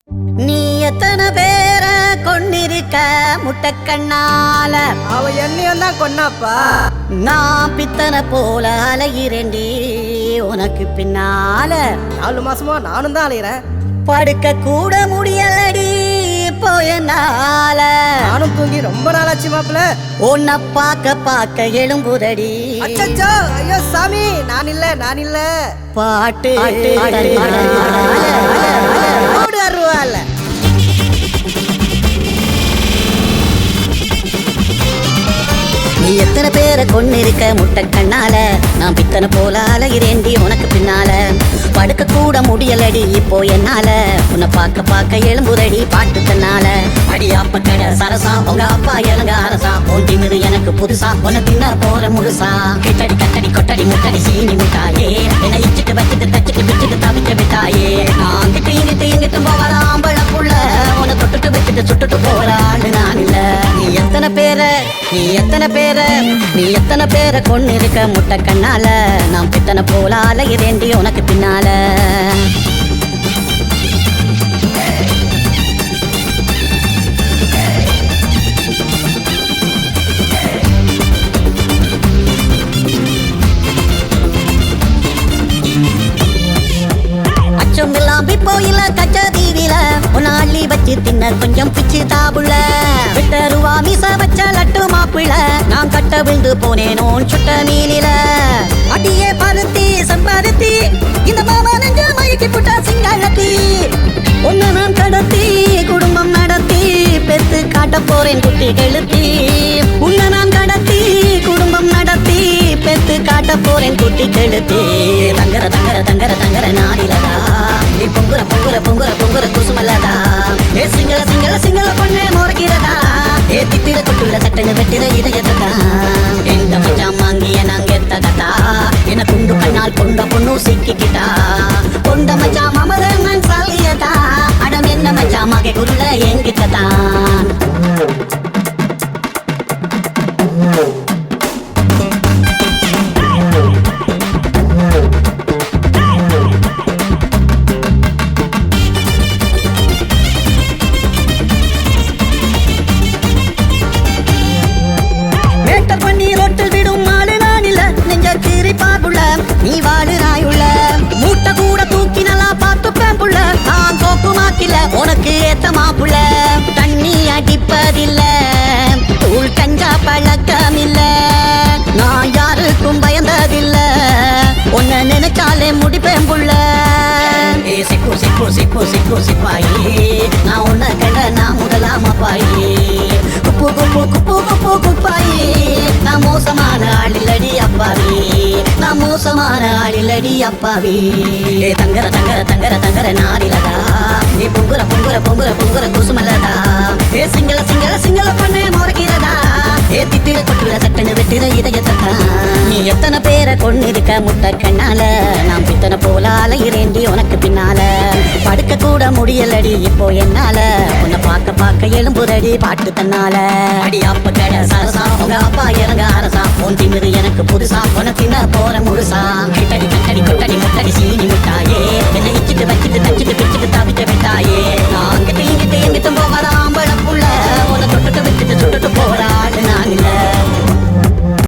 நீ எத்தனை பேர கொண்டிருக்க முட்டைக்கண்ணால? அவ என்னையும் தான் கொன்னாப்பா. நான் பித்தனை போல அலைகிறேன்டி உனக்கு பின்னால. 4 மாசமா நானும் தான் அலைகிறேன். படுக்க கூட முடியலடி இப்போ என்னால. நானும் தூங்கி ரொம்ப நாளாச்சு மாப்பிள்ள. உன்னை பார்க்க எழும்புதடி. அச்சச்சோ, ஐயோ சாமி, நான் இல்ல பாட்டு அருவால. நீ எத்தனை பேரை கொண்டிருக்க முட்டைக்கண்ணால? நான் பித்தனை போல அலைகிறேன்டி உனக்கு பின்னால. படுக்க கூட முடியலடி இப்போ என்னால. உன்னை பார்க்க எழும்புதடி பாட்டு தன்னால. அடியாப்ப கடை சரசா, உங்க அப்பா இறங்க அரசா. போன்றினது எனக்கு புதுசா, உன்னை தின்ன போற முழுசா. கிட்டடி கட்டடி கொட்டடி முட்டடி சீனி முட்டாயே. என்னை இச்சிட்டு வச்சிட்டு தச்சிட்டு பிச்சுட்டு தவிக்க விட்டாயே. நான் இங்கிட்டு போவாத ஆம்பள புள்ள. உன்னை தொட்டுட்டு வச்சுட்டு சுட்டுட்டு போற ஆளு நான் இல்ல. நீ எத்தனை பேரை கொண்டு இருக்க முட்டைக்கண்ணால? நான் பித்தனை போல அலைகிறேன்டி உனக்கு பின்னால. போயில கச்சதீவில உன்னை அள்ளி வச்சு தின்ன கொஞ்சம் பிச்சு தாபுள்ள. விட்டருவா மீச வச்ச லட்டு மாப்பிள்ள. நான் கட்ட விழுந்து போனேனோ சுட்ட மீனில. அடியே பருத்தி சம்பாருத்தி இந்த மாமா நெஞ்ச மயக்கி புட்டா சிங்களத்தி. ஒன்னு நான் கடத்தி குடும்பம் நடத்தி பெத்து காட்ட போறேன் குட்டி கெழுத்தி. உன்னை நான் கடத்தி குடும்பம் நடத்தி பெத்து காட்ட போறேன் குட்டி கெழுத்தி. தங்கர நாடிலதா நீ பொங்குற குசுமல்லதா. ஏ சிங்கள பொண்ணே மோரக்கிறதா. ஏ தித்திர கொட்டுள்ள சட்டங்க வெட்டிற இதயத்ததா. எந்த மச்சான் வாங்கிய நாங்க எத்தகதா. என குண்டு கண்ணால் கொண்ட பொண்ணு சிக்கிக்கிட்டா. கொண்ட மச்சான் மமத நான் சாலியதா. அடம் என்ன மச்சான் மகை குருள என்கிட்டதான். நீ வாழு நாயுள்ள மூட்டை கூட தூக்கி நல்லா பார்த்துப்பேன் புள்ள. நான் சோப்பு மாத்தில உனக்கு ஏத்த மாப்புள்ள. தண்ணி அடிப்பதில்ல தூள் கஞ்சா பழக்கம் இல்ல. நான் யாருக்கும் பயந்ததில்ல. உன்னை நினைச்சாலே முடிப்பேன் புள்ள. சிப்பாயி நான் உன்னை கண்ட நான் முதலாம பாயி. குப்பாயி நான் மோசமான ஆளில்லடி அப்பாவி. நான் மோசமான ஆளில்லடி அப்பாவி. தங்கர நாரிலதா. நீ பொங்குற குசுமல்லதா. ஏ சிங்கள பொண்ணே மோரக்கிறதா. ஏ தித்திர கொட்டுற சட்டனு வெட்டிற இதயத்ததா. நீ எத்தனை பேரை கொண்டிருக்க முட்டைக்கண்ணால? நான் பித்தனை போல அலைகிறேன்டி உனக்கு பின்னால. படுக்க கூட முடியலடி இப்போ என்னால. உன்னை பார்க்க எழும்புதடி பாட்டு தன்னால. அடியாப்ப கடை சரசா, உங்க அப்பா இறங்க அரசா. போன் தின்னது எனக்கு புதுசா, உன்னை தின்ன போற முழுசா.